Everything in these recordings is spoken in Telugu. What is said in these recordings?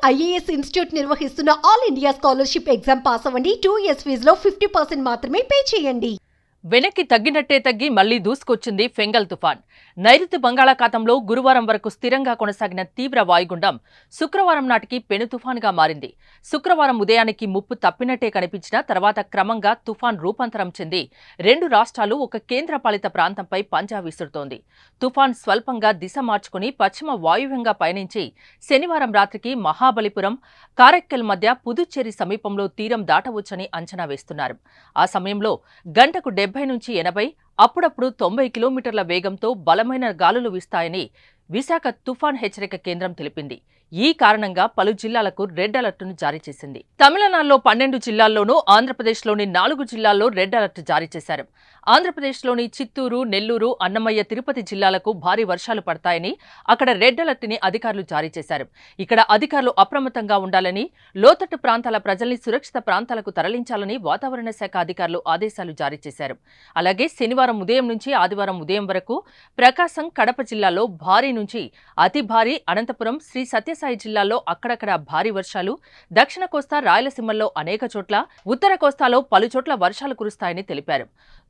ఐఏఎస్ ఇన్స్టిట్యూట్ నిర్వహిస్తున్న all India scholarship exam pass అవ్వండి. 2 years ఫీజులో 50% మాత్రమే పే చేయండి. వెనక్కి తగ్గినట్టే తగ్గి మళ్లీ దూసుకొచ్చింది ఫెంగల్ తుఫాన్. నైరుతి బంగాళాఖాతంలో గురువారం వరకు స్థిరంగా కొనసాగిన తీవ్ర వాయుగుండం శుక్రవారం నాటికి పెను తుఫాన్గా మారింది. శుక్రవారం ఉదయానికి ముప్పు తప్పినట్టే కనిపించిన తర్వాత క్రమంగా తుఫాన్ రూపాంతరం చెంది 2 రాష్ట్రాలు ఒక కేంద్రపాలిత ప్రాంతంపై పంజా విసురుతోంది. తుఫాన్ స్వల్పంగా దిశ మార్చుకుని పశ్చిమ వాయువ్యంగా పయనించి శనివారం రాత్రికి మహాబలిపురం, కారైక్కల్ మధ్య పుదుచ్చేరి సమీపంలో తీరం దాటవచ్చని అంచనా వేస్తున్నారు. ఆ సమయంలో గంటకు 70 నుంచి 80, అప్పుడప్పుడు 90 కిలోమీటర్ల వేగంతో బలమైన గాలులు వీస్తాయని విశాఖ తుఫాన్ హెచ్చరిక కేంద్రం తెలిపింది. ఈ కారణంగా పలు జిల్లాలకు రెడ్ అలర్ట్ను జారీ చేసింది. తమిళనాడులో 12 జిల్లాల్లోనూ, ఆంధ్రప్రదేశ్లోని 4 జిల్లాల్లో రెడ్ అలర్ట్ జారీ చేశారు. ఆంధ్రప్రదేశ్లోని చిత్తూరు, నెల్లూరు, అన్నమయ్య, తిరుపతి జిల్లాలకు భారీ వర్షాలు పడతాయని అక్కడ రెడ్ అలర్ట్ని అధికారులు జారీ చేశారు. ఇక్కడ అధికారులు అప్రమత్తంగా ఉండాలని, లోతట్టు ప్రాంతాల ప్రజల్ని సురక్షిత ప్రాంతాలకు తరలించాలని వాతావరణ శాఖ అధికారులు ఆదేశాలు జారీ చేశారు. అలాగే శనివారం ఉదయం నుంచి ఆదివారం ఉదయం వరకు ప్రకాశం, కడప జిల్లాలో భారీ నుంచి అతి భారీ, అనంతపురం, శ్రీ సత్యసాయి జిల్లాల్లో అక్కడక్కడ భారీ వర్షాలు, దక్షిణ కోస్తా, రాయలసీమల్లో అనేక చోట్ల, ఉత్తర కోస్తాలో పలుచోట్ల వర్షాలు కురుస్తాయని తెలిపారు.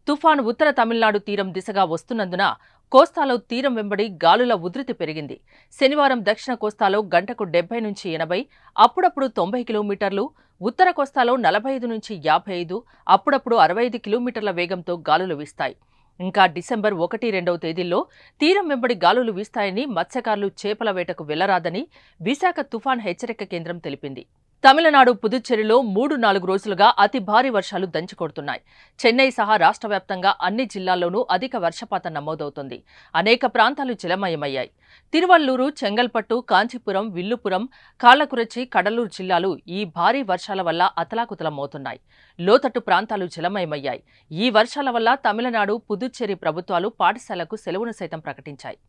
తుఫాను ఉత్తర తమిళనాడు తీరం దిశగా వస్తున్నందున కోస్తాలో తీరం వెంబడి గాలుల ఉధృతి పెరిగింది. శనివారం దక్షిణ కోస్తాలో గంటకు 70 నుంచి 80, అప్పుడప్పుడు 90 కిలోమీటర్లు, ఉత్తర కోస్తాలో 45 నుంచి 55, అప్పుడప్పుడు 65 కిలోమీటర్ల వేగంతో గాలులు వీస్తాయి. ఇంకా డిసెంబర్ 1, 2వ తేదీల్లో తీరం వెంబడి గాలులు వీస్తాయని, మత్స్యకారులు చేపల వేటకు వెళ్లరాదని విశాఖ తుఫాన్ హెచ్చరిక కేంద్రం తెలిపింది. తమిళనాడు, పుదుచ్చేరిలో 3-4 రోజులుగా అతి భారీ వర్షాలు దంచికొడుతున్నాయి. చెన్నై సహా రాష్ట్ర వ్యాప్తంగా అన్ని జిల్లాల్లోనూ అధిక వర్షపాతం నమోదవుతోంది. అనేక ప్రాంతాలు జలమయమయ్యాయి. తిరువల్లూరు, చెంగల్పట్టు, కాంచీపురం, విల్లుపురం, కాళ్లకురచి, కడలూరు జిల్లాలు ఈ భారీ వర్షాల వల్ల అతలాకుతలమవుతున్నాయి. లోతట్టు ప్రాంతాలు జలమయమయ్యాయి. ఈ వర్షాల వల్ల తమిళనాడు, పుదుచ్చేరి ప్రభుత్వాలు పాఠశాలకు సెలవును సైతం ప్రకటించాయి.